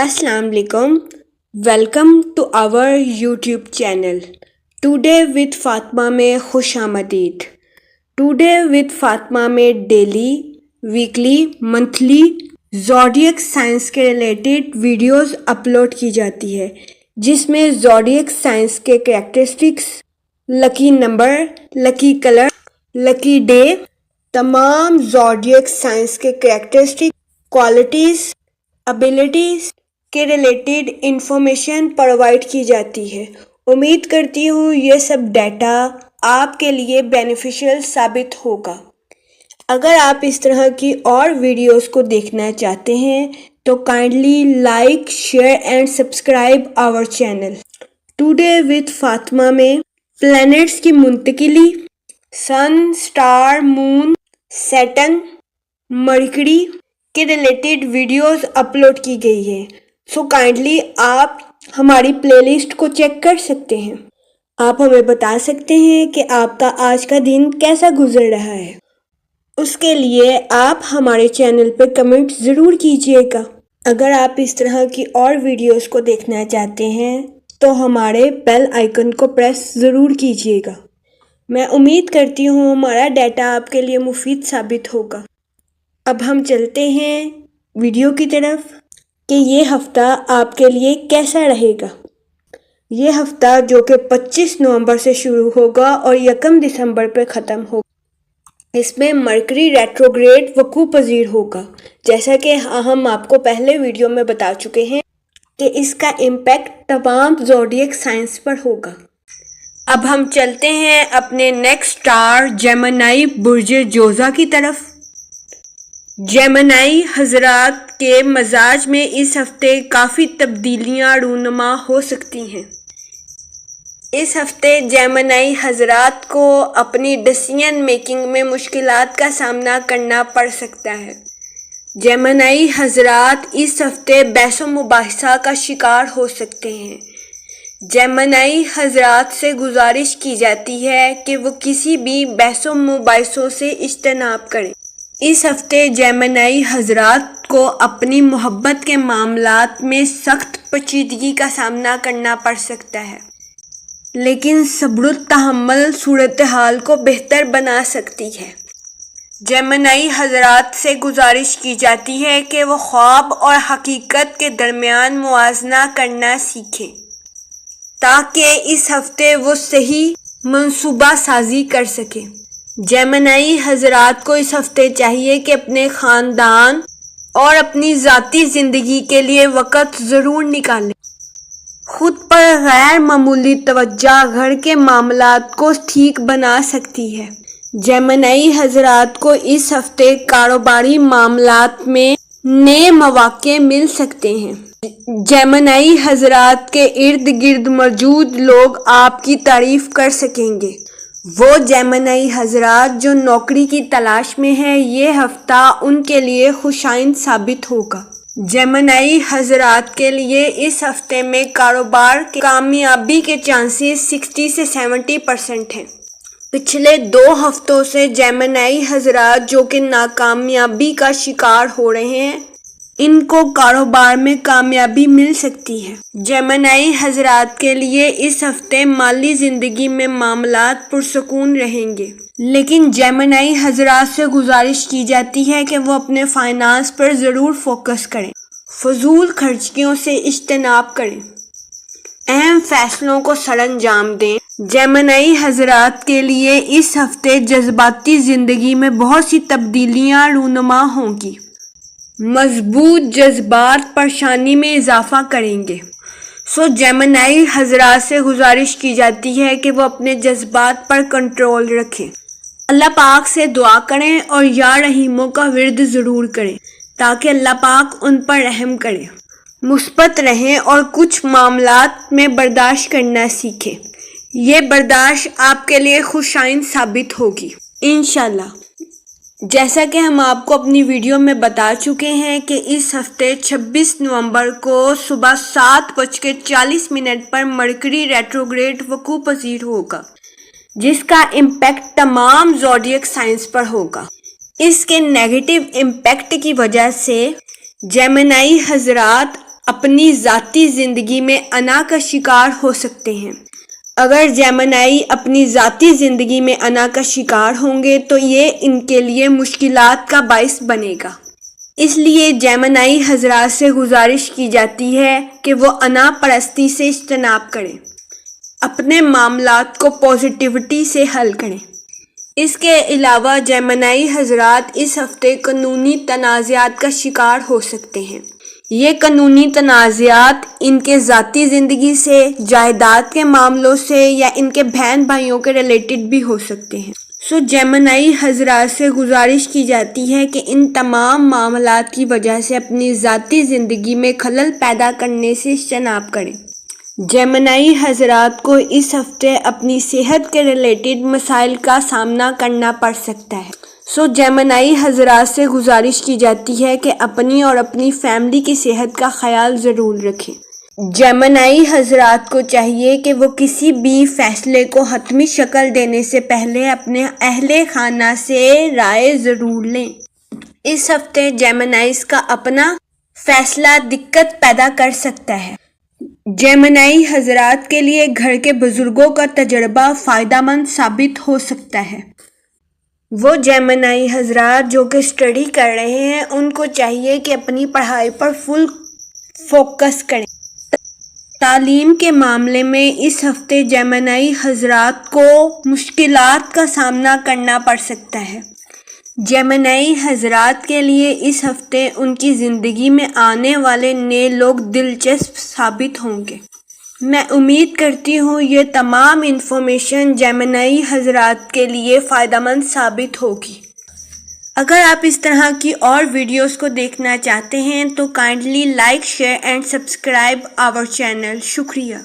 Assalamu alaikum. Welcome to our YouTube channel. Today with Fatima में खुश आमदीद. Today with फातिमा में daily, weekly, monthly zodiac science के related videos upload की जाती है, जिसमें ज़ोडिएक साइंस के characteristics, lucky number, lucky colour, lucky day, तमाम ज़ोडिएक साइंस के कैरेक्टरिस्टिक, क्वालिटीज़, एबिलिटीज़ के रिलेटेड इंफॉर्मेशन प्रोवाइड की जाती है. उम्मीद करती हूँ ये सब डाटा आपके लिए बेनिफिशियल साबित होगा. अगर आप इस तरह की और वीडियोस को देखना चाहते हैं तो kindly like, share and subscribe our channel. Today with Fatima में प्लैनेट्स की मुंतकिली, sun, star, moon, Saturn, Mercury के रिलेटेड वीडियोस अपलोड की गई है. सो काइंडली आप हमारी प्लेलिस्ट को चेक कर सकते हैं. आप हमें बता सकते हैं कि आपका आज का दिन कैसा गुजर रहा है. उसके लिए आप हमारे चैनल पर कमेंट ज़रूर कीजिएगा. अगर आप इस तरह की और वीडियोस को देखना चाहते हैं तो हमारे बेल आइकन को प्रेस ज़रूर कीजिएगा. मैं उम्मीद करती हूँ हमारा डाटा आपके लिए मुफीद साबित होगा. अब हम चलते हैं वीडियो की तरफ कि ये हफ़्ता आपके लिए कैसा रहेगा. ये हफ़्ता जो कि 25 नवंबर से शुरू होगा और 1 दिसंबर पे ख़त्म होगा, इसमें मरकरी रेट्रोग्रेड वकू पजीर होगा. जैसा कि हम आपको पहले वीडियो में बता चुके हैं कि इसका इम्पैक्ट तमाम ज़ोडिएक साइंस पर होगा. अब हम चलते हैं अपने नेक्स्ट स्टार जेमिनी बुर्ज जोज़ा की तरफ. जेमिनी हजरात के मजाज में इस हफ्ते काफ़ी तब्दीलियां रूनुमा हो सकती हैं. इस हफ्ते जेमिनी हजरात को अपनी डिसीजन मेकिंग में मुश्किलात का सामना करना पड़ सकता है. जेमिनी हजरात इस हफ्ते बहस मुबाहिसा का शिकार हो सकते हैं. जेमिनी हजरात से गुजारिश की जाती है कि वो किसी भी बहस मुबाहिसों से इज्तनाब करें. इस हफ्ते जेमिनी हजरात को अपनी मोहब्बत के मामलात में सख्त पेचीदगी का सामना करना पड़ सकता है, लेकिन सब्र तहम्मुल सूरत हाल को बेहतर बना सकती है. जेमिनी हजरात से गुजारिश की जाती है कि वो ख्वाब और हकीकत के दरमियान मुआजना करना सीखें, ताकि इस हफ्ते वो सही मंसूबा साजी कर सकें. जेमिनी हजरात को इस हफ्ते चाहिए कि अपने ख़ानदान और अपनी ज़ाती ज़िंदगी के लिए वक़्त ज़रूर निकालें. खुद पर गैर मामूली तवज्जो घर के मामलात को ठीक बना सकती है. जेमिनी हजरात को इस हफ्ते कारोबारी मामलात में नए मौक़े मिल सकते हैं. जेमिनी हजरात के इर्द गिर्द मौजूद लोग आपकी तारीफ़ कर सकेंगे. वो जेमिनी हजरात जो नौकरी की तलाश में है, ये हफ्ता उनके लिए खुशाइन साबित होगा. जेमिनी हजरात के लिए इस हफ्ते में कारोबार के कामयाबी के चांसेस 60 से 70% हैं. पिछले 2 हफ्तों से जेमिनी हजरात जो कि नाकामयाबी का शिकार हो रहे हैं, इनको कारोबार में कामयाबी मिल सकती है. जेमिनी हजरात के लिए इस हफ्ते माली ज़िंदगी में मामलात पुरसुकून रहेंगे, लेकिन जेमिनी हजरात से गुजारिश की जाती है कि वो अपने फाइनेंस पर ज़रूर फोकस करें, फजूल खर्चियों से इज्तनाब करें, अहम फैसलों को सरअंजाम दें. जेमिनी हजरात के लिए इस हफ्ते जज्बाती ज़िंदगी में बहुत सी तब्दीलियाँ रूनुमा होंगी. मजबूत जज्बात परेशानी में इजाफा करेंगे. सो जेमिनी हजरात से गुजारिश की जाती है कि वो अपने जज्बात पर कंट्रोल रखें. अल्लाह पाक से दुआ करें और या रहीमों का विर्द ज़रूर करें, ताकि अल्लाह पाक उन पर रहम करे. मुस्बत रहें और कुछ मामलात में बर्दाश्त करना सीखें. ये बर्दाश्त आपके लिए खुशाइन साबित होगी इंशाल्लाह. जैसा कि हम आपको अपनी वीडियो में बता चुके हैं कि इस हफ्ते 26 नवंबर को सुबह 7:40 पर मरकरी रेट्रोग्रेड वकू पजीर होगा, जिसका इम्पैक्ट तमाम ज़ोडिएक साइंस पर होगा. इसके नेगेटिव इम्पैक्ट की वजह से जेमिनी हजरात اپنی ذاتی زندگی میں انا کا شکار ہو سکتے ہیں۔ اگر جیمنائی اپنی ذاتی زندگی میں انا کا شکار ہوں گے تو یہ ان کے لیے مشکلات کا باعث بنے گا۔ اس لیے جیمنائی حضرات سے گزارش کی جاتی ہے کہ وہ انا پرستی سے اجتناب کریں، اپنے معاملات کو پازیٹیوٹی سے حل کریں۔ اس کے علاوہ جیمنائی حضرات اس ہفتے قانونی تنازعات کا شکار ہو سکتے ہیں۔ یہ قانونی تنازعات ان کے ذاتی زندگی سے، جائیداد کے معاملوں سے یا ان کے بہن بھائیوں کے ریلیٹڈ بھی ہو سکتے ہیں۔ جیمنائی حضرات سے گزارش کی جاتی ہے کہ ان تمام معاملات کی وجہ سے اپنی ذاتی زندگی میں خلل پیدا کرنے سے اجتناب کریں۔ جیمنائی حضرات کو اس ہفتے اپنی صحت کے ریلیٹڈ مسائل کا سامنا کرنا پڑ سکتا ہے۔ جیمنائی حضرات سے گزارش کی جاتی ہے کہ اپنی اور اپنی فیملی کی صحت کا خیال ضرور رکھیں۔ جیمنائی حضرات کو چاہیے کہ وہ کسی بھی فیصلے کو حتمی شکل دینے سے پہلے اپنے اہل خانہ سے رائے ضرور لیں۔ اس ہفتے جیمنائیز کا اپنا فیصلہ دقت پیدا کر سکتا ہے۔ جیمنائی حضرات کے لیے گھر کے بزرگوں کا تجربہ فائدہ مند ثابت ہو سکتا ہے۔ وہ جیمنائی حضرات جو کہ اسٹڈی کر رہے ہیں ان کو چاہیے کہ اپنی پڑھائی پر فل فوکس کریں۔ تعلیم کے معاملے میں اس ہفتے جیمنائی حضرات کو مشکلات کا سامنا کرنا پڑ سکتا ہے۔ جیمنائی حضرات کے لیے اس ہفتے ان کی زندگی میں آنے والے نئے لوگ دلچسپ ثابت ہوں گے۔ میں امید کرتی ہوں یہ تمام انفارمیشن جیمنائی حضرات کے لیے فائدہ مند ثابت ہوگی۔ اگر آپ اس طرح کی اور ویڈیوز کو دیکھنا چاہتے ہیں تو kindly like, share and subscribe our channel. شکریہ۔